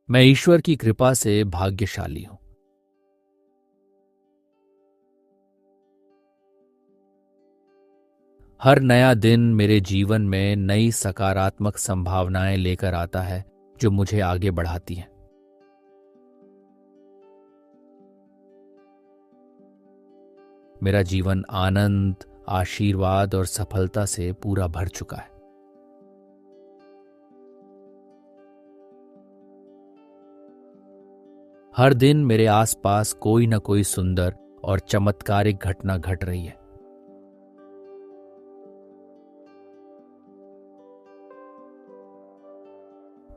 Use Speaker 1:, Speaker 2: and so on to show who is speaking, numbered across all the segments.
Speaker 1: मैं ईश्वर की कृपा से भाग्यशाली हूं। हर नया दिन मेरे जीवन में नई सकारात्मक संभावनाएं लेकर आता है जो मुझे आगे बढ़ाती हैं। मेरा जीवन आनंद, आशीर्वाद और सफलता से पूरा भर चुका है। हर दिन मेरे आसपास कोई न कोई सुंदर और चमत्कारिक घटना घट रही है।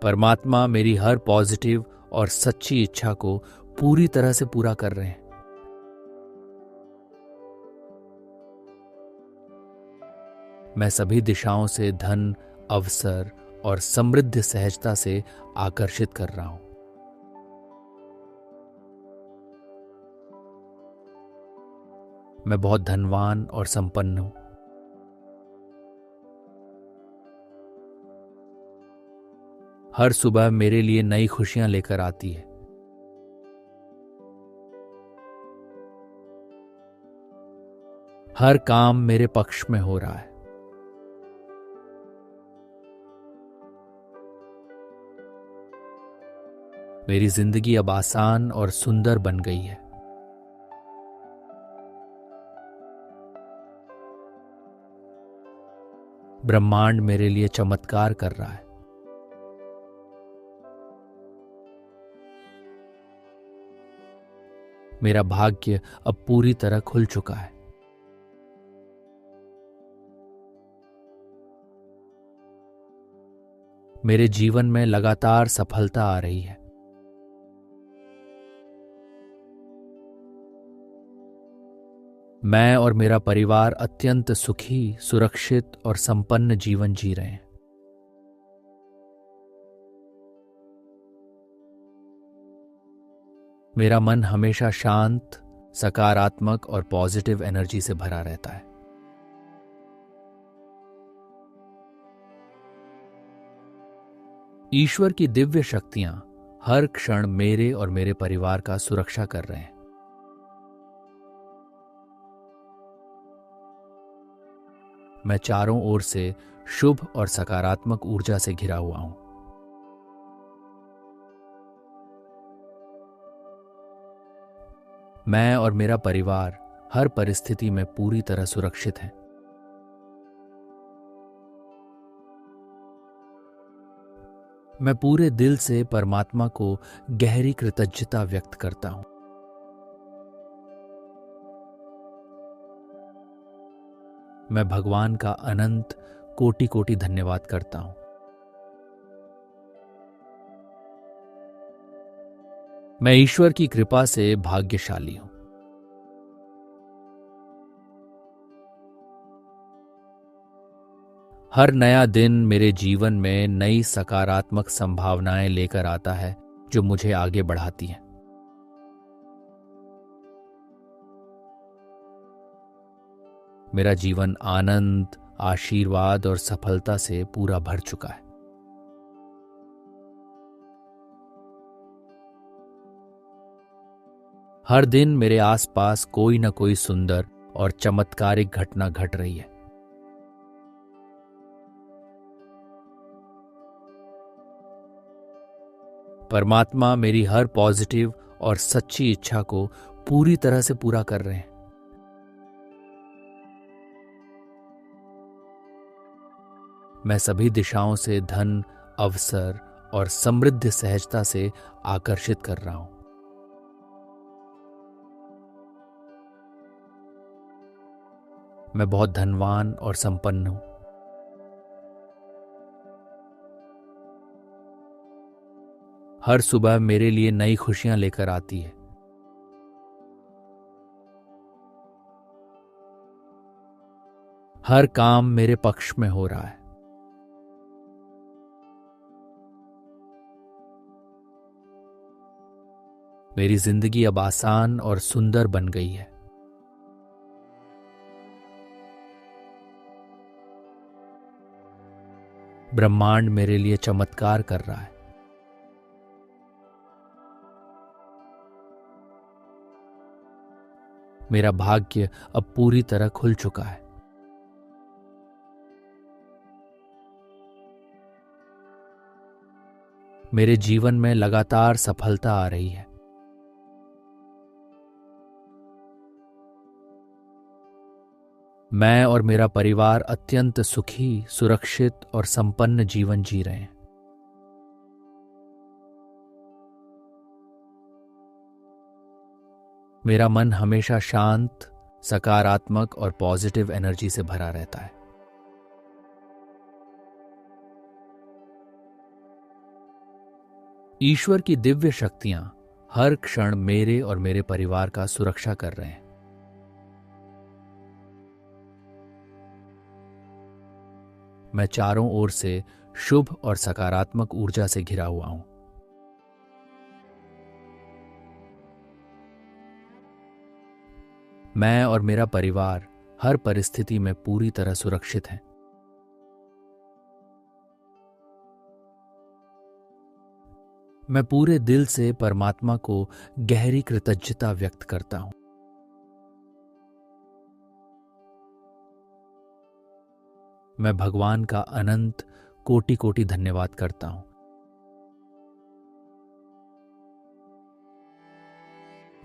Speaker 1: परमात्मा मेरी हर पॉजिटिव और सच्ची इच्छा को पूरी तरह से पूरा कर रहे हैं। मैं सभी दिशाओं से धन, अवसर और समृद्ध सहजता से आकर्षित कर रहा हूं। मैं बहुत धनवान और संपन्न हूं। हर सुबह मेरे लिए नई खुशियां लेकर आती है। हर काम मेरे पक्ष में हो रहा है। मेरी जिंदगी अब आसान और सुंदर बन गई है। ब्रह्मांड मेरे लिए चमत्कार कर रहा है। मेरा भाग्य अब पूरी तरह खुल चुका है। मेरे जीवन में लगातार सफलता आ रही है। मैं और मेरा परिवार अत्यंत सुखी, सुरक्षित और संपन्न जीवन जी रहे हैं। मेरा मन हमेशा शांत, सकारात्मक और पॉजिटिव एनर्जी से भरा रहता है। ईश्वर की दिव्य शक्तियां हर क्षण मेरे और मेरे परिवार का सुरक्षा कर रहे हैं। मैं चारों ओर से शुभ और सकारात्मक ऊर्जा से घिरा हुआ हूं। मैं और मेरा परिवार हर परिस्थिति में पूरी तरह सुरक्षित हैं। मैं पूरे दिल से परमात्मा को गहरी कृतज्ञता व्यक्त करता हूं। मैं भगवान का अनंत कोटि कोटि धन्यवाद करता हूं। मैं ईश्वर की कृपा से भाग्यशाली हूं। हर नया दिन मेरे जीवन में नई सकारात्मक संभावनाएं लेकर आता है जो मुझे आगे बढ़ाती हैं। मेरा जीवन आनंद, आशीर्वाद और सफलता से पूरा भर चुका है। हर दिन मेरे आसपास कोई न कोई सुंदर और चमत्कारिक घटना घट रही है। परमात्मा मेरी हर पॉजिटिव और सच्ची इच्छा को पूरी तरह से पूरा कर रहे हैं। मैं सभी दिशाओं से धन, अवसर और समृद्ध सहजता से आकर्षित कर रहा हूं। मैं बहुत धनवान और संपन्न हूं। हर सुबह मेरे लिए नई खुशियां लेकर आती है। हर काम मेरे पक्ष में हो रहा है। मेरी जिंदगी अब आसान और सुंदर बन गई है। ब्रह्मांड मेरे लिए चमत्कार कर रहा है। मेरा भाग्य अब पूरी तरह खुल चुका है। मेरे जीवन में लगातार सफलता आ रही है। मैं और मेरा परिवार अत्यंत सुखी, सुरक्षित और संपन्न जीवन जी रहे हैं। मेरा मन हमेशा शांत, सकारात्मक और पॉजिटिव एनर्जी से भरा रहता है। ईश्वर की दिव्य शक्तियां हर क्षण मेरे और मेरे परिवार का सुरक्षा कर रहे हैं। मैं चारों ओर से शुभ और सकारात्मक ऊर्जा से घिरा हुआ हूं। मैं और मेरा परिवार हर परिस्थिति में पूरी तरह सुरक्षित हैं। मैं पूरे दिल से परमात्मा को गहरी कृतज्ञता व्यक्त करता हूं। मैं भगवान का अनंत कोटि कोटि धन्यवाद करता हूं।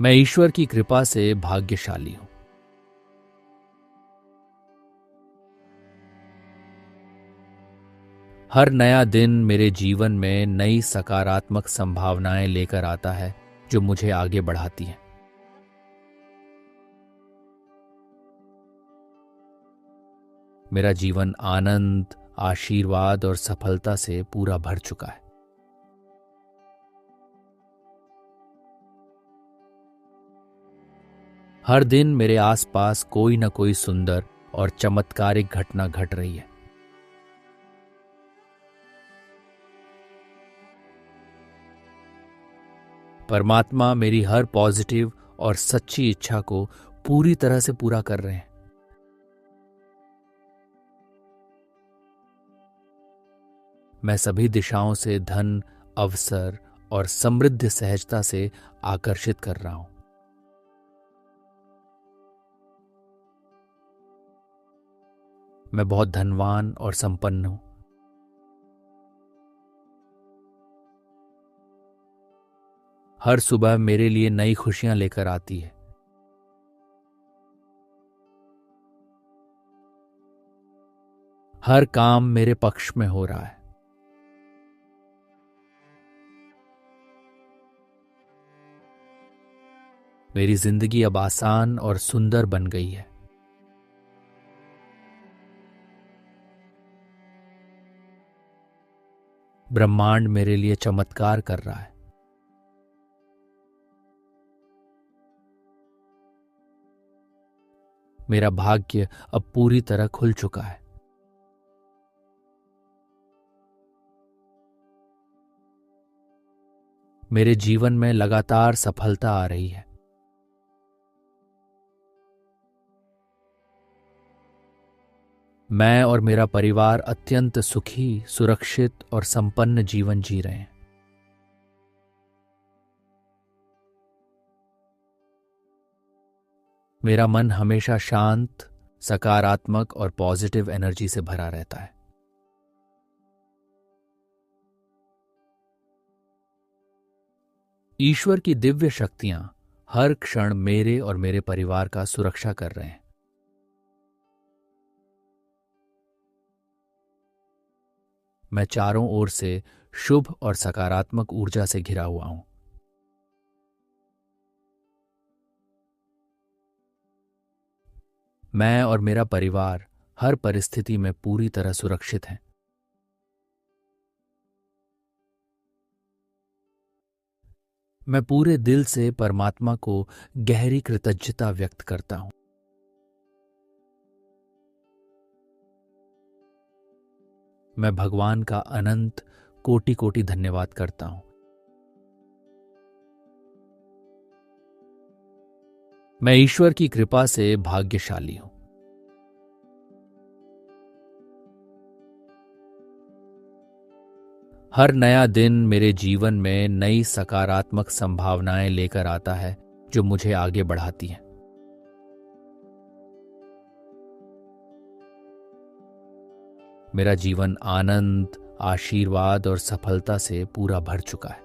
Speaker 1: मैं ईश्वर की कृपा से भाग्यशाली हूं। हर नया दिन मेरे जीवन में नई सकारात्मक संभावनाएं लेकर आता है जो मुझे आगे बढ़ाती हैं। मेरा जीवन आनंद, आशीर्वाद और सफलता से पूरा भर चुका है। हर दिन मेरे आसपास कोई न कोई सुंदर और चमत्कारिक घटना घट रही है। परमात्मा मेरी हर पॉजिटिव और सच्ची इच्छा को पूरी तरह से पूरा कर रहे हैं। मैं सभी दिशाओं से धन, अवसर और समृद्ध सहजता से आकर्षित कर रहा हूं। मैं बहुत धनवान और संपन्न हूं। हर सुबह मेरे लिए नई खुशियां लेकर आती है। हर काम मेरे पक्ष में हो रहा है। मेरी जिंदगी अब आसान और सुंदर बन गई है। ब्रह्मांड मेरे लिए चमत्कार कर रहा है। मेरा भाग्य अब पूरी तरह खुल चुका है। मेरे जीवन में लगातार सफलता आ रही है। मैं और मेरा परिवार अत्यंत सुखी, सुरक्षित और संपन्न जीवन जी रहे हैं। मेरा मन हमेशा शांत, सकारात्मक और पॉजिटिव एनर्जी से भरा रहता है। ईश्वर की दिव्य शक्तियां हर क्षण मेरे और मेरे परिवार का सुरक्षा कर रहे हैं। मैं चारों ओर से शुभ और सकारात्मक ऊर्जा से घिरा हुआ हूं। मैं और मेरा परिवार हर परिस्थिति में पूरी तरह सुरक्षित हैं। मैं पूरे दिल से परमात्मा को गहरी कृतज्ञता व्यक्त करता हूं। मैं भगवान का अनंत कोटि कोटि धन्यवाद करता हूं। मैं ईश्वर की कृपा से भाग्यशाली हूं। हर नया दिन मेरे जीवन में नई सकारात्मक संभावनाएं लेकर आता है जो मुझे आगे बढ़ाती हैं। मेरा जीवन आनंद, आशीर्वाद और सफलता से पूरा भर चुका है।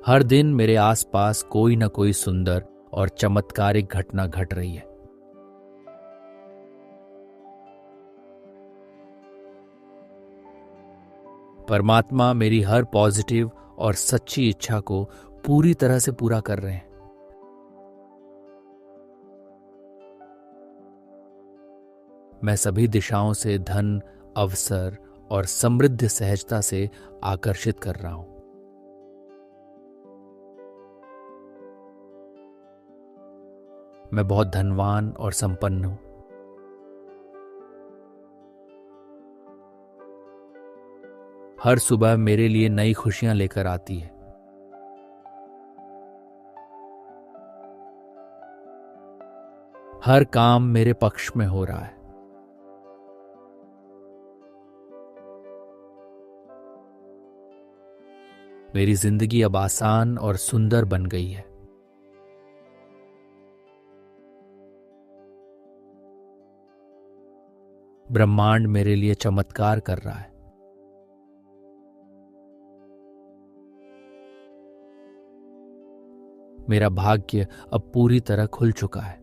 Speaker 1: हर दिन मेरे आसपास कोई न कोई सुंदर और चमत्कारिक घटना घट रही है। परमात्मा मेरी हर पॉजिटिव और सच्ची इच्छा को पूरी तरह से पूरा कर रहे हैं। मैं सभी दिशाओं से धन, अवसर और समृद्ध सहजता से आकर्षित कर रहा हूं। मैं बहुत धनवान और संपन्न हूं। हर सुबह मेरे लिए नई खुशियां लेकर आती है। हर काम मेरे पक्ष में हो रहा है। मेरी जिंदगी अब आसान और सुंदर बन गई है। ब्रह्मांड मेरे लिए चमत्कार कर रहा है। मेरा भाग्य अब पूरी तरह खुल चुका है।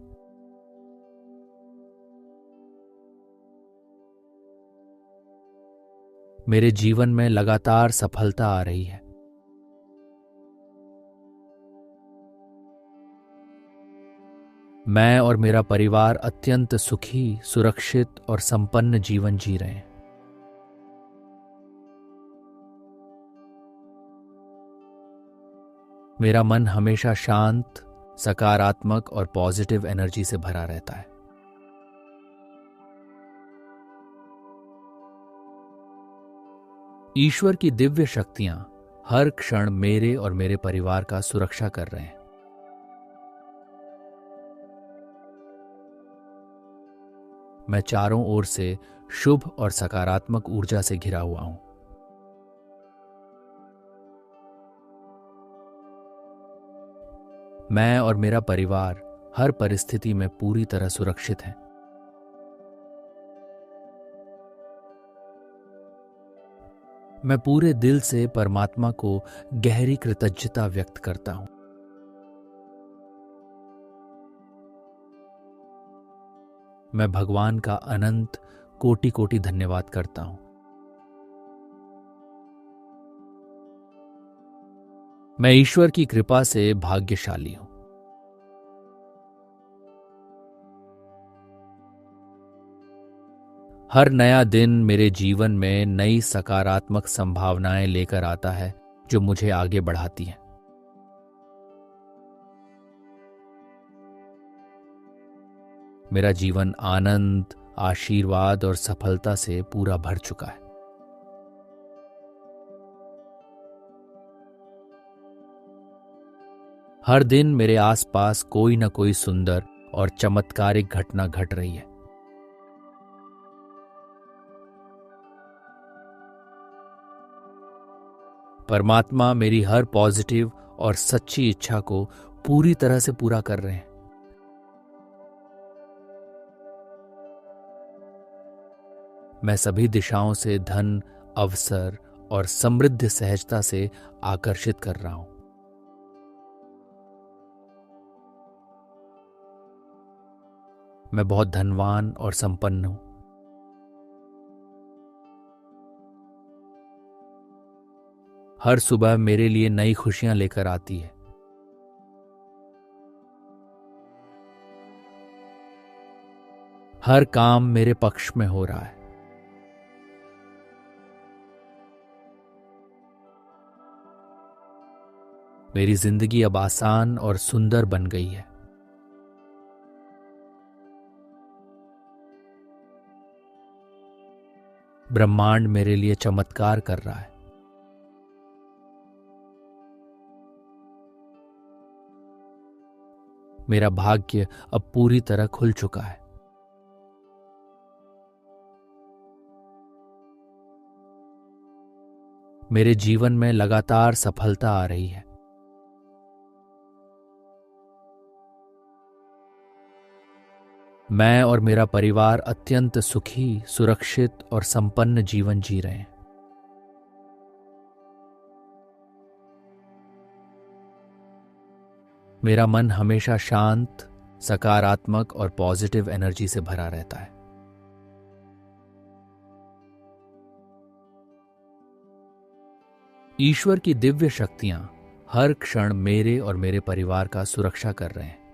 Speaker 1: मेरे जीवन में लगातार सफलता आ रही है। मैं और मेरा परिवार अत्यंत सुखी, सुरक्षित और संपन्न जीवन जी रहे हैं। मेरा मन हमेशा शांत, सकारात्मक और पॉजिटिव एनर्जी से भरा रहता है। ईश्वर की दिव्य शक्तियां हर क्षण मेरे और मेरे परिवार का सुरक्षा कर रहे हैं। मैं चारों ओर से शुभ और सकारात्मक ऊर्जा से घिरा हुआ हूं। मैं और मेरा परिवार हर परिस्थिति में पूरी तरह सुरक्षित हैं। मैं पूरे दिल से परमात्मा को गहरी कृतज्ञता व्यक्त करता हूं। मैं भगवान का अनंत कोटि कोटि धन्यवाद करता हूं। मैं ईश्वर की कृपा से भाग्यशाली हूं। हर नया दिन मेरे जीवन में नई सकारात्मक संभावनाएं लेकर आता है जो मुझे आगे बढ़ाती हैं। मेरा जीवन आनंद, आशीर्वाद और सफलता से पूरा भर चुका है। हर दिन मेरे आसपास कोई न कोई सुंदर और चमत्कारिक घटना घट रही है। परमात्मा मेरी हर पॉजिटिव और सच्ची इच्छा को पूरी तरह से पूरा कर रहे हैं। मैं सभी दिशाओं से धन, अवसर और समृद्ध सहजता से आकर्षित कर रहा हूं। मैं बहुत धनवान और संपन्न हूं। हर सुबह मेरे लिए नई खुशियां लेकर आती है। हर काम मेरे पक्ष में हो रहा है। मेरी जिंदगी अब आसान और सुंदर बन गई है। ब्रह्मांड मेरे लिए चमत्कार कर रहा है। मेरा भाग्य अब पूरी तरह खुल चुका है। मेरे जीवन में लगातार सफलता आ रही है। मैं और मेरा परिवार अत्यंत सुखी, सुरक्षित और संपन्न जीवन जी रहे हैं। मेरा मन हमेशा शांत, सकारात्मक और पॉजिटिव एनर्जी से भरा रहता है। ईश्वर की दिव्य शक्तियां हर क्षण मेरे और मेरे परिवार का सुरक्षा कर रहे हैं।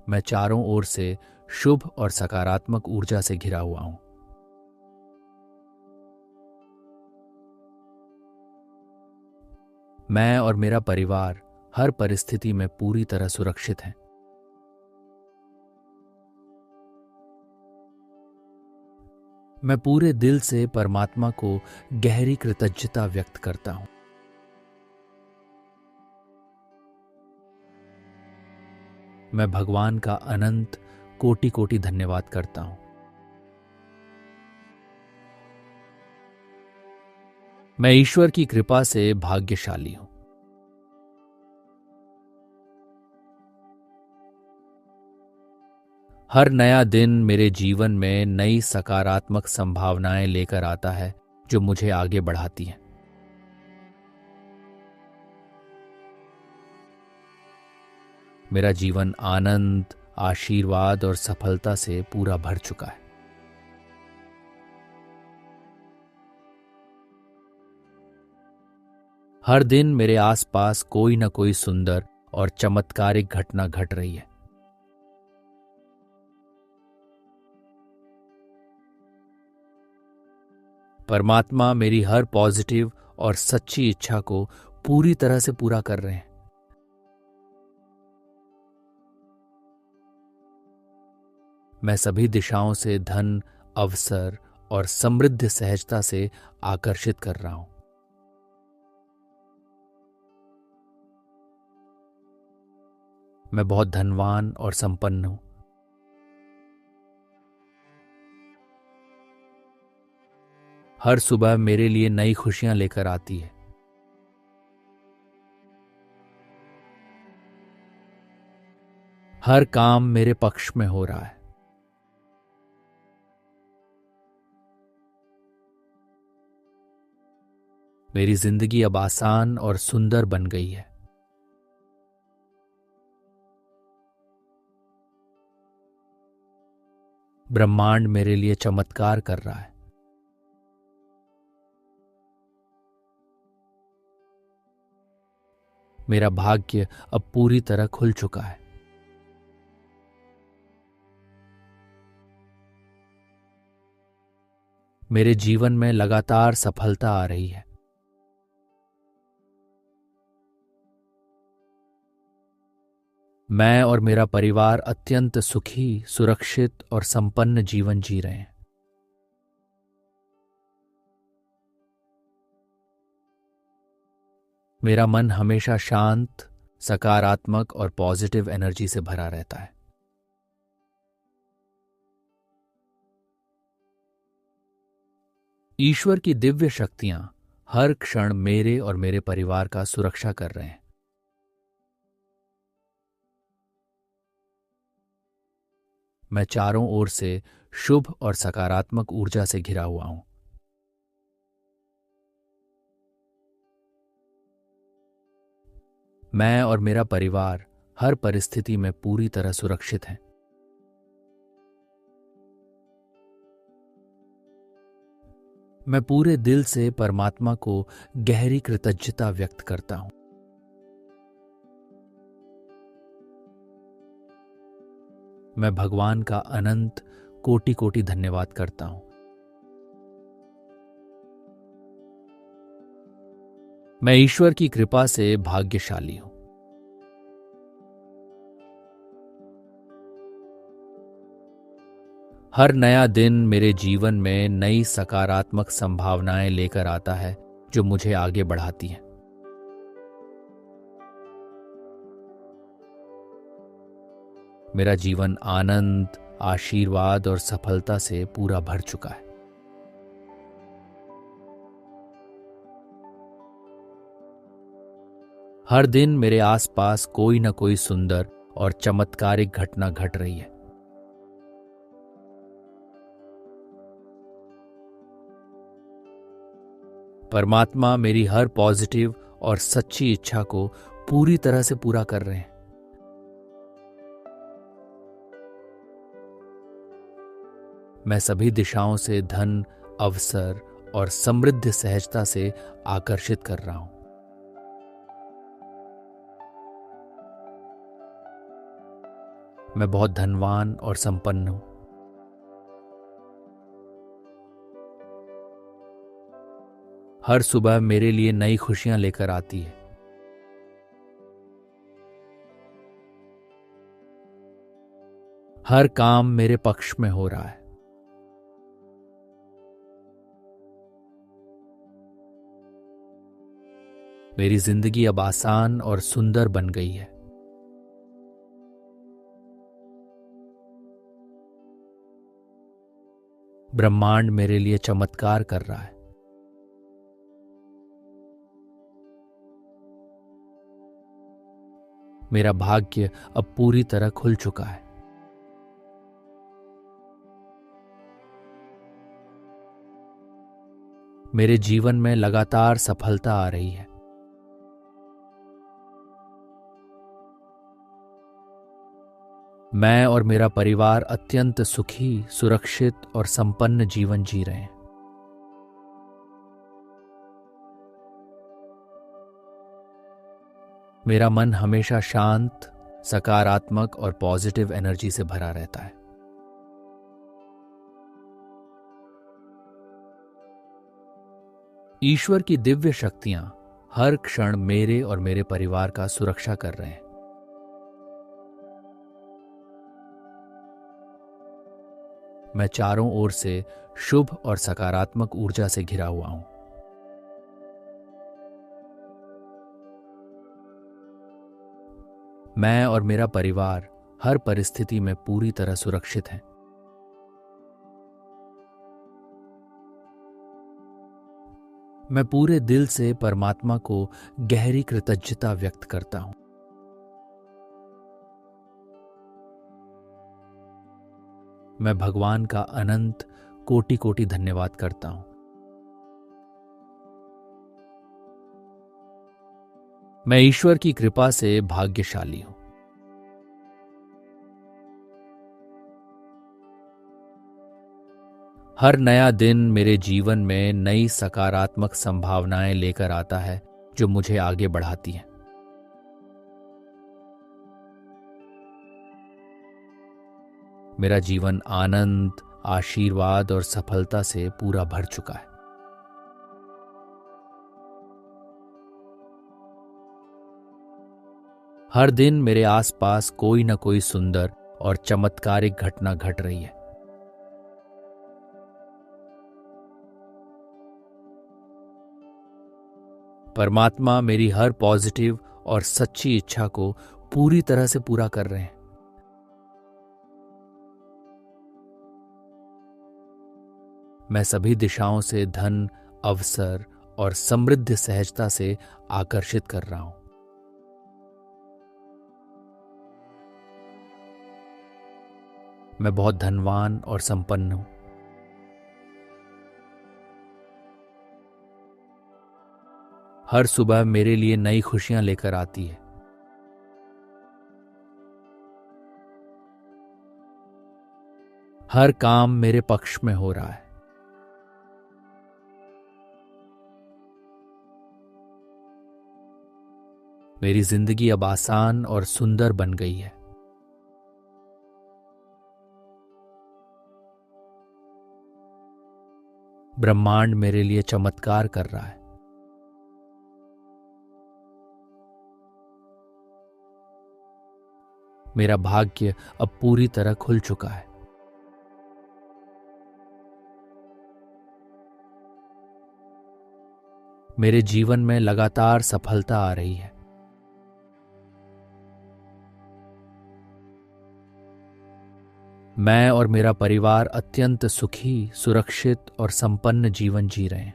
Speaker 1: मैं चारों ओर से शुभ और सकारात्मक ऊर्जा से घिरा हुआ हूं। मैं और मेरा परिवार हर परिस्थिति में पूरी तरह सुरक्षित हैं। मैं पूरे दिल से परमात्मा को गहरी कृतज्ञता व्यक्त करता हूं। मैं भगवान का अनंत कोटि कोटि धन्यवाद करता हूं। मैं ईश्वर की कृपा से भाग्यशाली हूं। हर नया दिन मेरे जीवन में नई सकारात्मक संभावनाएं लेकर आता है जो मुझे आगे बढ़ाती हैं। मेरा जीवन आनंद, आशीर्वाद और सफलता से पूरा भर चुका है। हर दिन मेरे आसपास कोई न कोई सुंदर और चमत्कारिक घटना घट रही है। परमात्मा मेरी हर पॉजिटिव और सच्ची इच्छा को पूरी तरह से पूरा कर रहे हैं। मैं सभी दिशाओं से धन, अवसर और समृद्ध सहजता से आकर्षित कर रहा हूं। मैं बहुत धनवान और संपन्न हूं। हर सुबह मेरे लिए नई खुशियां लेकर आती है। हर काम मेरे पक्ष में हो रहा है। मेरी जिंदगी अब आसान और सुंदर बन गई है। ब्रह्मांड मेरे लिए चमत्कार कर रहा है। मेरा भाग्य अब पूरी तरह खुल चुका है। मेरे जीवन में लगातार सफलता आ रही है। मैं और मेरा परिवार अत्यंत सुखी, सुरक्षित और संपन्न जीवन जी रहे हैं। मेरा मन हमेशा शांत, सकारात्मक और पॉजिटिव एनर्जी से भरा रहता है। ईश्वर की दिव्य शक्तियां हर क्षण मेरे और मेरे परिवार का सुरक्षा कर रहे हैं। मैं चारों ओर से शुभ और सकारात्मक ऊर्जा से घिरा हुआ हूं। मैं और मेरा परिवार हर परिस्थिति में पूरी तरह सुरक्षित हैं। मैं पूरे दिल से परमात्मा को गहरी कृतज्ञता व्यक्त करता हूं। मैं भगवान का अनंत कोटि कोटि धन्यवाद करता हूं। मैं ईश्वर की कृपा से भाग्यशाली हूं। हर नया दिन मेरे जीवन में नई सकारात्मक संभावनाएं लेकर आता है जो मुझे आगे बढ़ाती हैं। मेरा जीवन आनंद, आशीर्वाद और सफलता से पूरा भर चुका है। हर दिन मेरे आसपास कोई न कोई सुंदर और चमत्कारिक घटना घट रही है। परमात्मा मेरी हर पॉजिटिव और सच्ची इच्छा को पूरी तरह से पूरा कर रहे हैं। मैं सभी दिशाओं से धन, अवसर और समृद्ध सहजता से आकर्षित कर रहा हूं। मैं बहुत धनवान और संपन्न हूं। हर सुबह मेरे लिए नई खुशियां लेकर आती है। हर काम मेरे पक्ष में हो रहा है। मेरी जिंदगी अब आसान और सुंदर बन गई है। ब्रह्मांड मेरे लिए चमत्कार कर रहा है। मेरा भाग्य अब पूरी तरह खुल चुका है। मेरे जीवन में लगातार सफलता आ रही है। मैं और मेरा परिवार अत्यंत सुखी, सुरक्षित और संपन्न जीवन जी रहे हैं। मेरा मन हमेशा शांत, सकारात्मक और पॉजिटिव एनर्जी से भरा रहता है। ईश्वर की दिव्य शक्तियां हर क्षण मेरे और मेरे परिवार का सुरक्षा कर रहे हैं। मैं चारों ओर से शुभ और सकारात्मक ऊर्जा से घिरा हुआ हूं। मैं और मेरा परिवार हर परिस्थिति में पूरी तरह सुरक्षित हैं। मैं पूरे दिल से परमात्मा को गहरी कृतज्ञता व्यक्त करता हूं। मैं भगवान का अनंत कोटि कोटि धन्यवाद करता हूं। मैं ईश्वर की कृपा से भाग्यशाली हूं। हर नया दिन मेरे जीवन में नई सकारात्मक संभावनाएं लेकर आता है जो मुझे आगे बढ़ाती हैं। मेरा जीवन आनंद, आशीर्वाद और सफलता से पूरा भर चुका है। हर दिन मेरे आसपास कोई न कोई सुंदर और चमत्कारिक घटना घट रही है। परमात्मा मेरी हर पॉजिटिव और सच्ची इच्छा को पूरी तरह से पूरा कर रहे हैं। मैं सभी दिशाओं से धन, अवसर और समृद्ध सहजता से आकर्षित कर रहा हूं। मैं बहुत धनवान और संपन्न हूं। हर सुबह मेरे लिए नई खुशियां लेकर आती है। हर काम मेरे पक्ष में हो रहा है। मेरी जिंदगी अब आसान और सुंदर बन गई है। ब्रह्मांड मेरे लिए चमत्कार कर रहा है। मेरा भाग्य अब पूरी तरह खुल चुका है। मेरे जीवन में लगातार सफलता आ रही है। मैं और मेरा परिवार अत्यंत सुखी, सुरक्षित और संपन्न जीवन जी रहे हैं।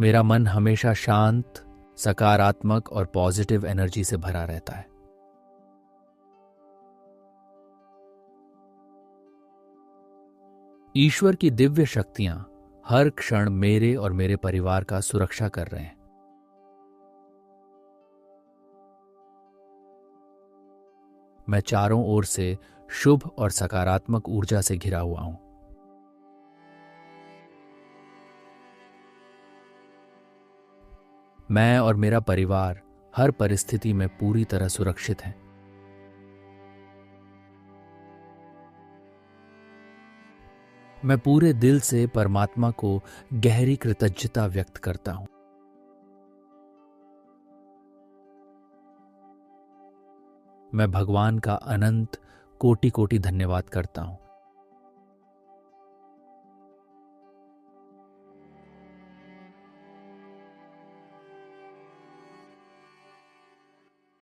Speaker 1: मेरा मन हमेशा शांत, सकारात्मक और पॉजिटिव एनर्जी से भरा रहता है। ईश्वर की दिव्य शक्तियां हर क्षण मेरे और मेरे परिवार का सुरक्षा कर रहे हैं। मैं चारों ओर से शुभ और सकारात्मक ऊर्जा से घिरा हुआ हूं। मैं और मेरा परिवार हर परिस्थिति में पूरी तरह सुरक्षित हैं। मैं पूरे दिल से परमात्मा को गहरी कृतज्ञता व्यक्त करता हूं। मैं भगवान का अनंत कोटि कोटि धन्यवाद करता हूं।